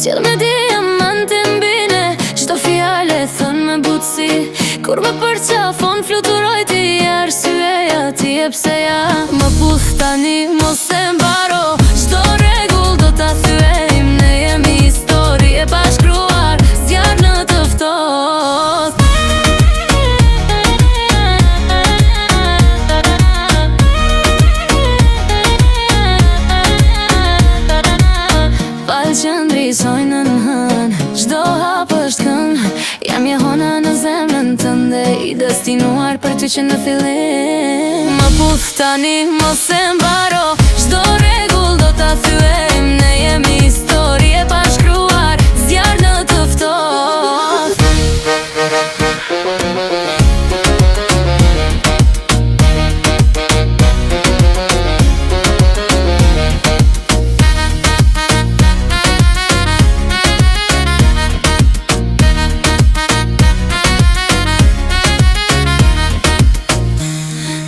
Qedh me diamantin bine, çdo fjale thën me butësi. Kur me përqafon fluturoj ti arsyeja ti e pse ja më puth tani mos e mbaro. Çdo rregull do ta thyejm, ne jemi histori e bashkruar, zjarr në të ftohtë. Falë që ndrisojnë në hën, çdo hap është kënd. Jam jehona në zemrën tënde, i destinuar për ty që në fillim. Më puth tani mos e mbaro, çdo rregull do ta thyejm, ne jemi histori e bashkruar, zjarr në të ftohtë.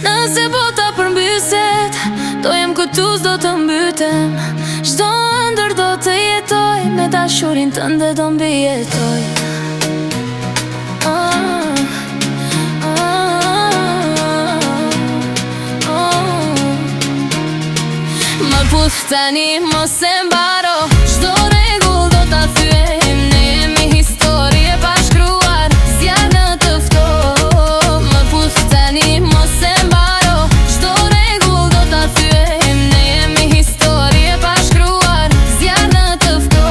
Nëse bota përmbyset, do jem këtu s'do të mbytem. Çdo ëndër do të jetoj, me dashurin tënde do mbijetoj. Më puth tani mos e mbaro, çdo rregull do ta thyejm, ne jemi histori e bashkruar, zjarr në të ftohtë. Më puth tani mos e mbaro, çdo rregull do ta thyejm, ne jemi histori e bashkruar, zjarr në të ftohtë.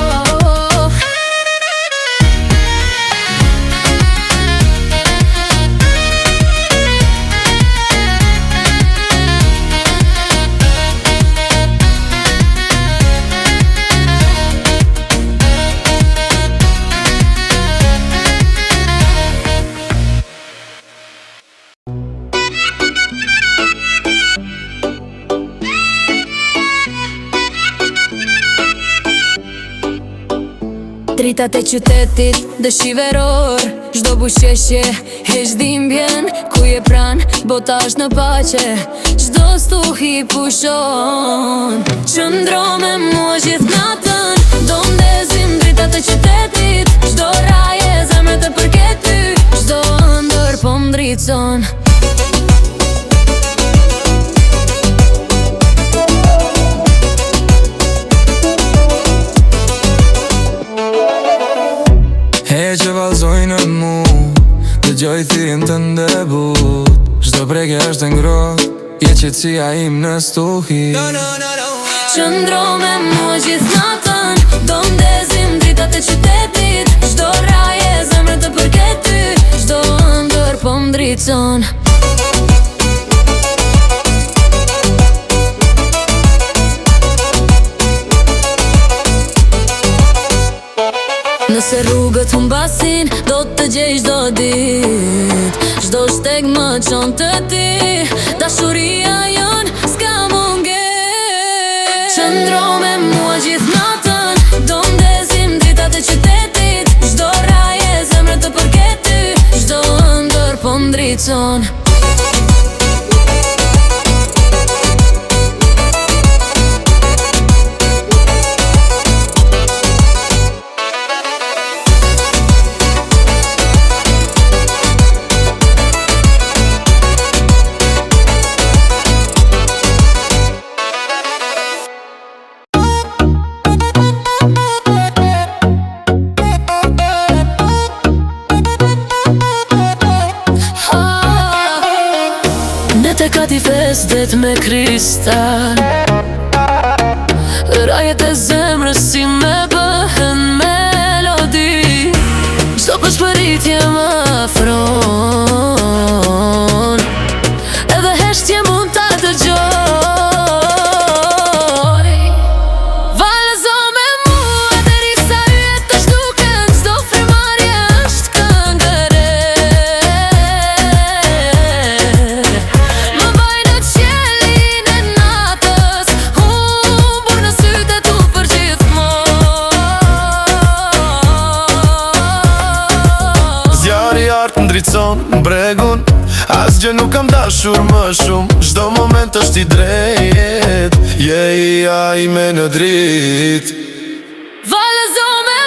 Dritat e qytetit dëshiveror, çdo busheshje heq dhimbjen. Ku je pran, bota është në paqe, çdo stuhi pushon. Qëndro me mua gjithë natën, do ndezim dritat e qytetit. Çdo raje zemrët e përket ty, çdo ëndër po m'dritson. Që valzojnë në mu, dëgjoj thirrjen të ndebut. Çdo prekje është ngrohtë, je qetësia im në stuhi. Qëndro me mua gjithë natën, do ndezim dritat e qytetit. Çdo raje zemrët e përket ty, çdo ëndër po m'dritson. Nëse rrugët humbasin, do të gjej çdo dit. Çdo shteg më çon të ti, dashuria jon s'ka mungesë. Qëndro me mua gjithë natën, do ndezim dritat e qytetit. Çdo raje zemrët e përket ty, çdo ëndër po m'dritson. Te kati festet me kristal, rajet e zemrës si me bëhen melodi. Çdo përshpëritje më afron, edhe heshtje mund ta dëgjoj. Vallëzo me mua derisa yjet të zhduken, çdo frymarrje është këngë e re. Ndritson bregun, asgjë nuk kam dashur më shumë. Çdo moment është i drejt, je i me në drit. Vallëzo me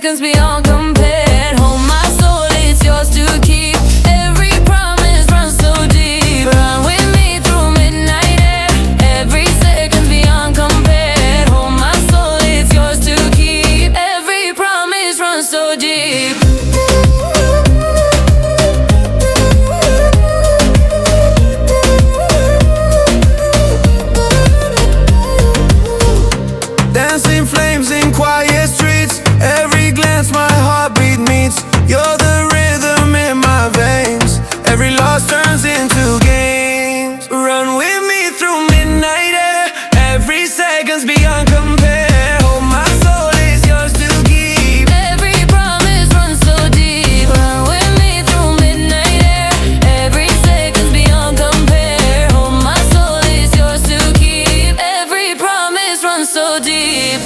seconds beyond compare. Hold my soul, it's yours to keep. Every promise runs so deep. Run with me through midnight air. Every second's beyond compare. Hold my soul, it's yours to keep. Every promise runs so deep. Dancing flames in quiet streets. Every glance my heartbeat meets. You're the rhythm in my veins. Every loss turns into gains. Run with me through midnight air. Every second's beyond compare. Hold my soul, it's yours to keep. Every promise runs so deep. Run with me through midnight air. Every second's beyond compare. Hold my soul, it's yours to keep. Every promise runs so deep.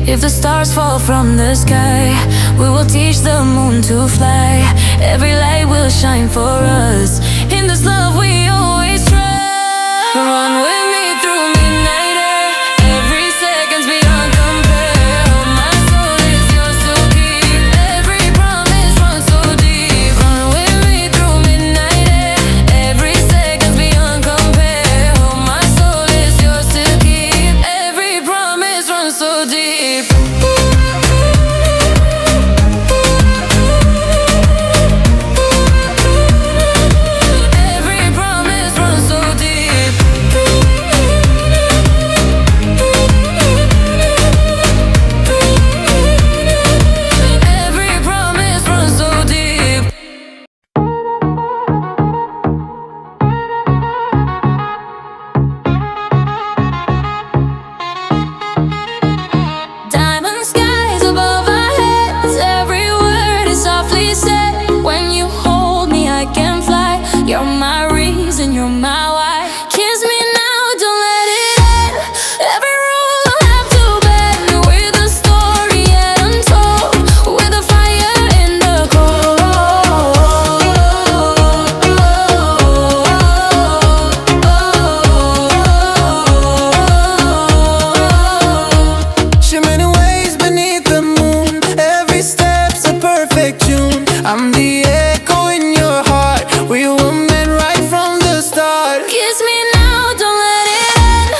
If the stars fall from the sky, we will teach the moon to fly. Every light will shine for us. In this love we always trust. Run with me through midnight air. Every second's beyond compare. Hold my soul, it's yours to keep. Every promise runs so deep. Run with me through midnight air. Every second's beyond compare. Hold my soul, it's yours to keep. Every promise runs so deep. Every promise runs so deep. Every promise runs so deep. Diamond skies above our heads. Every word is softly said. When you hold me, I can fly. You're my reason, you're my why. Kiss me now, don't let it end. Every rule I'll have to bend. With a story yet untold. With a fire in the cold. Shimmering waves beneath the moon. Every step's a perfect tune. I'm the echo in your heart. We were meant right from the start. Kiss me now, don't let it end.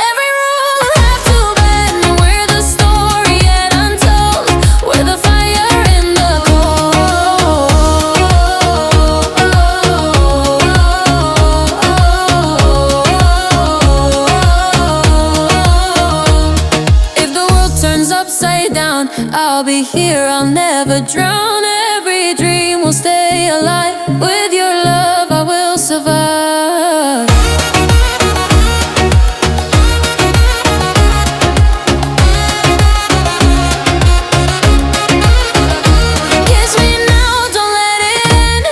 Every rule I'll have to bend. We're the story yet untold. We're the fire in the cold. If the world turns upside down, I'll be here, I'll never drown. Every dream will stay alive. With your love I will survive. Kiss me now, don't let it end.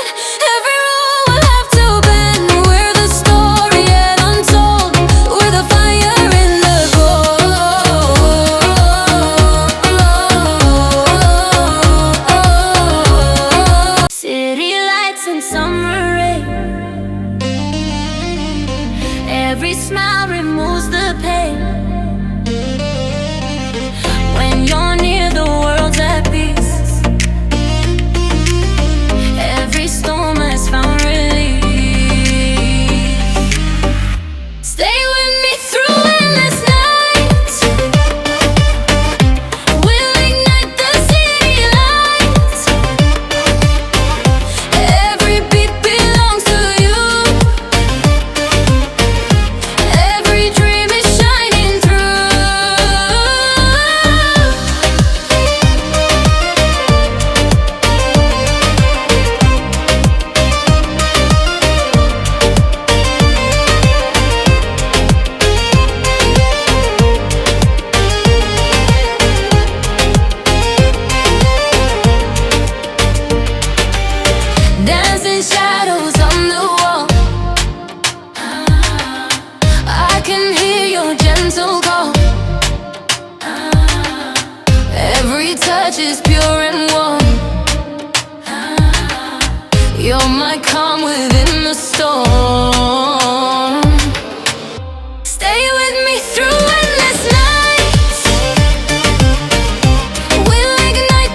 Every rule will have to bend. We're the story yet untold. We're the fire in the cold. City lights and summer rain. Every smile removes the pain. When you're near, the world's at peace. Every storm has found relief. Stay with me through endless nights. We'll ignite the city lights. Every beat belongs to you. Every dream is shining through. Dancing shadows on the wall. I can hear your gentle call. Every touch is pure and warm. You're my calm within the storm. Stay with me through endless nights. We'll ignite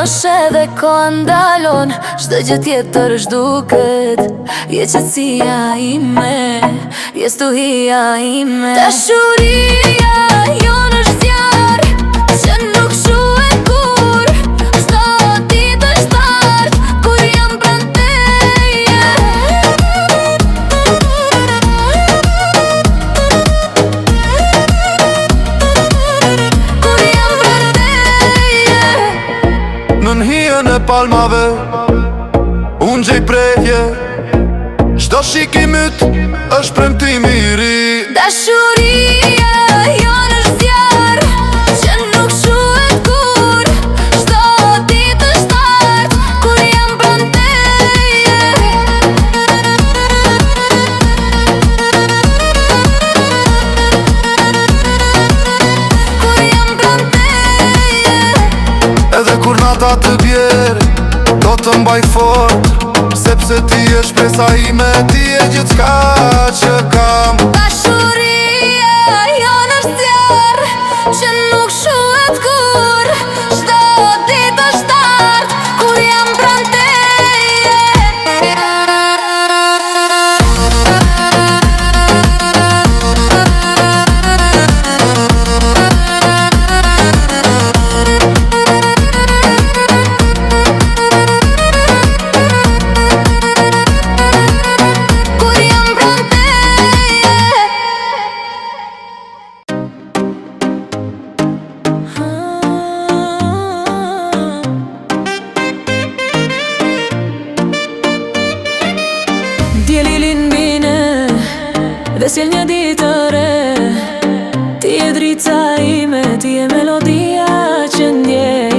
Më edhe ko ndalon, çdo gjë tjetër zhduket. Je qetësia ime, je stuhia ime. Dashuria jonë është zjarr që nuk shuhet kur. Çdo ditë është art kur jam pranë teje. Kur jam pranë teje. Nën hijen e palmave unë gjej prehje. Çdo shik i myt është premtim i ri. Dashuria jonë është zjarr që nuk shuhet kur. Çdo ditë është art kur jam pranë teje. Kur jam pranë teje. Edhe kur nata të bjerë do të mbaj fort, sepse ti e shpresa ime, ti e gjithçka që kam. Dashuria jonë është zjarr që nuk shuhet kur. Çdo ditë është art kur jam pranë teje. Kur jam pranë teje. Djeli lin bine dhe sjell një ditë të re. Ti e drica ime, ti e melodia që ndjej.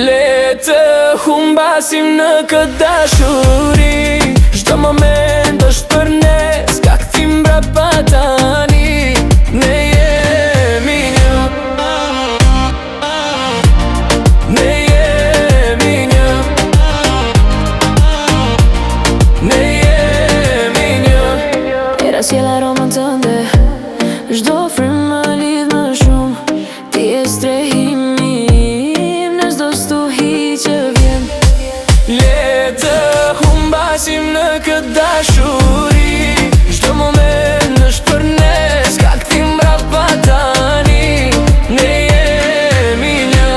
Le të humbasim në këtë dashuri. Çdo moment është për ne, s'ka kthim mbrapa tani. Ne jemi një. Ne jemi një. Ne jemi një. Era sjella romën tënde, çdo frymë më lidh më shumë. Ti je strehimi im në çdo stuhi që vjen. Le të humbasim në këtë dashuri. Çdo moment është për ne, s'ka kthim mbrapa tani. Ne jemi një.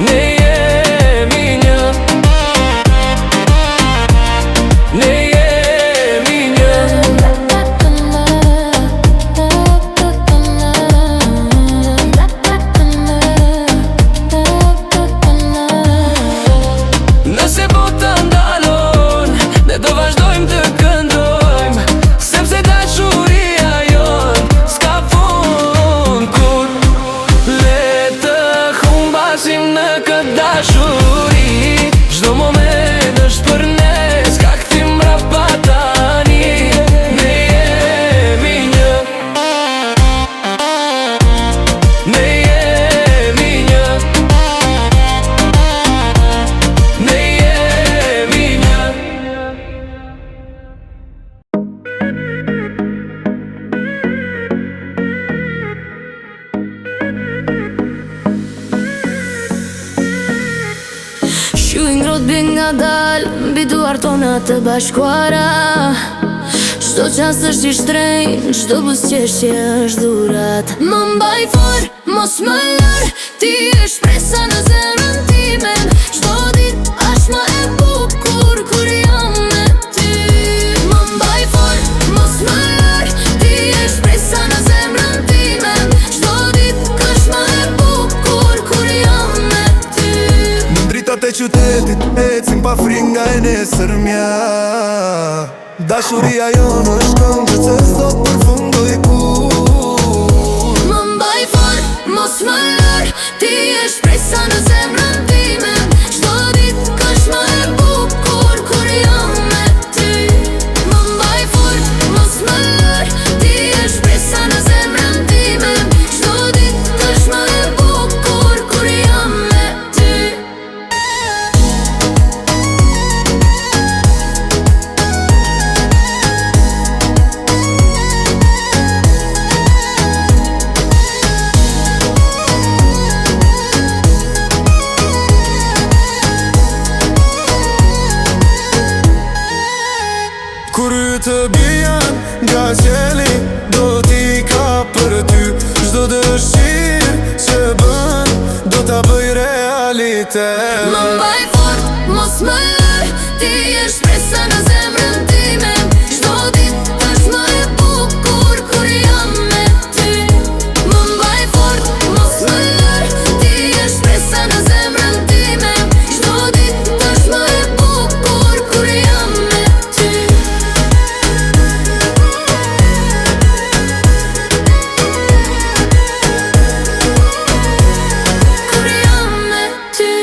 Ne jemi një. Ne jemi një. Nëse bota ndalon, ne do vazhdojmë të këndojmë, sepse dashuria jon s'ka fund kur. Le të humbasim në këtë dashuri. Çdo moment është për ne, s'ka kthim mbrapa tani. Ne jemi një. Ne jemi një. Ne jemi një. Shuhi ngrot bin nga dal mbi duart tona të bashkuara. Çdo qast është i shtrenjtë, çdo buzëqeshje është dhurat. Më mbaj fort, mos më lër, ti je shpresa në zemrën time. Çdo ditë është më e bukur kur jam me ty. Më mbaj fort, mos më lër, ti je shpresa në zemrën time. Çdo ditë është më e bukur kur jam me ty. Në dritat e qytetit ecim pa frikë nga e nesërmja. Dashuria jonë është këngë që s'do të përfundoj kur. Më mbaj fort, mos më lër, ti je shpresa në zemrën time. Çdo ditë është më e bukur kur jam me ty. Më mbaj fort, mos më lër, ti je shpresa në zemrën time. Çdo ditë është më e bukur kur jam me ty. pritet. Më mbaj fort, mos më lër, ti je shpresa në zemrën time. Çdo ditë është më e bukur kur jam me ty. Më mbaj fort, mos më lër, ti je shpresa në zemrën time. Çdo ditë është më e bukur kur jam me ty. Kur jam me ty.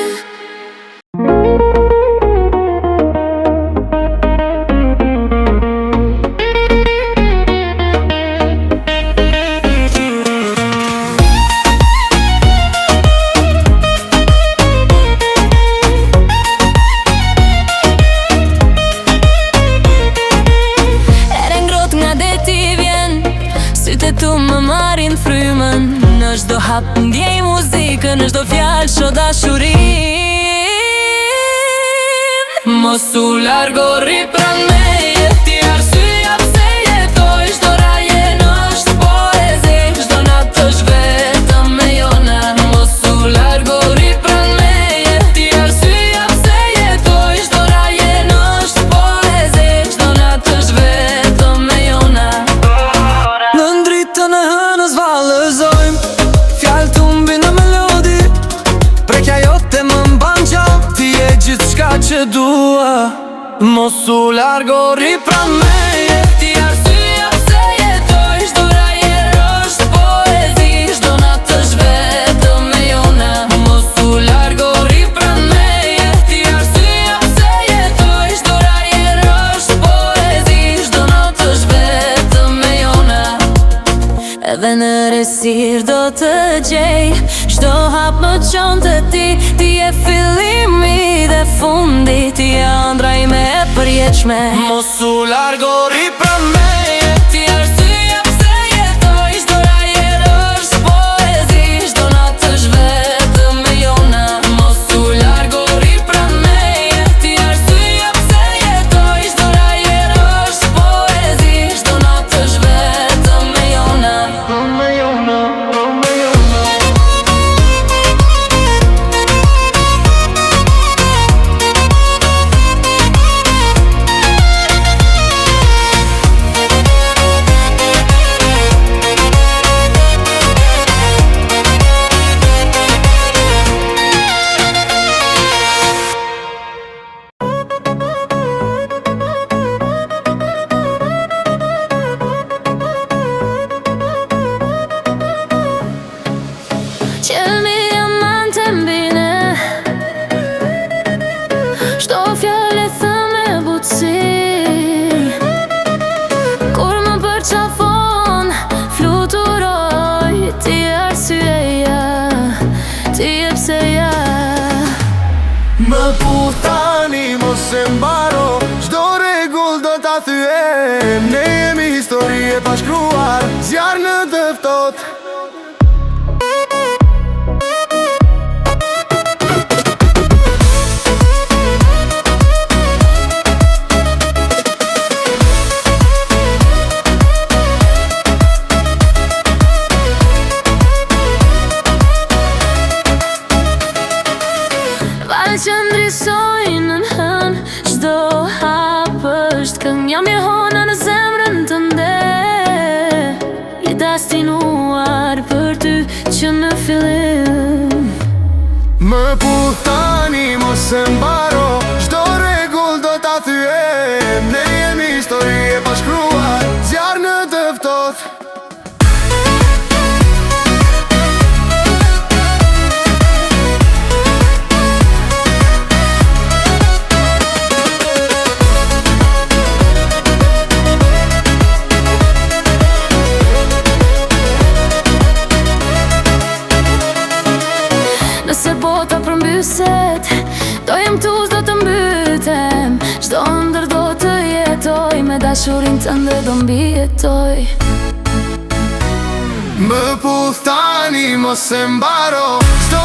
Tu më marin frymën, në çdo hap ndjej muzikën, në çdo fjalë shoh dashurin. Mos u largori pran meje, ti arsyeja pse jetoj. Çdo raje është poezi, çdo natë është vetëm me jona. Mos u largori pran meje, ti arsyeja pse jetoj. Çdo raje është poezi, çdo natë është vetëm me jona. Në ndritën e hënës vallëzojmë, fjallë tumbi në melodi. Prekja jote më mban gjallë, ti je gjithçka që dua. Mos u largori pran meje, ti arsyeja pse jetoj. Çdo raje është poezi, çdo natë është vetëm me jona. Mos u largori pran meje, ti arsyeja pse jetoj. Çdo raje është poezi, çdo natë është vetëm me jona. Edhe në resir do të gjej, çdo hap më çon të ti. Ti je fillimi dhe fundi, ti je ëndra ime e përjetshme. mos u largori pran meje, ti arsyeja pse jetoj. Çdo raje është poezi, çdo natë është vetëm me jona. Mos u largori pran meje, ti arsyeja pse jetoj. Çdo raje është poezi, çdo natë është vetëm me jona. Qelmi jaman të mbine, çdo fjallë e thëmë e butësi. Kur më përqafon, fluturoj. Ti je arsyeja, ti je pseja. Më puth tani mos e mbaro, çdo rregull do ta thyem. Ne jemi histori e pashkruar, zjarr në të ftohtë. Valë që ndrisojnë në hën, çdo hap është këngë. Jam je hona në zemrën tënde, je destinuar për ty që në fillim. Më puth tani mos e mbaro, çdo rregull do ta thyem. Ne jemi histori e pashkruar, zjarr në të ftohtë. Nëse bota përmbyset, do jem tu, s'do të mbytem. Çdo ndër do të jetoj, me dashurin tënde do mbijetoj. Më puth tani mos e mbaro, çdo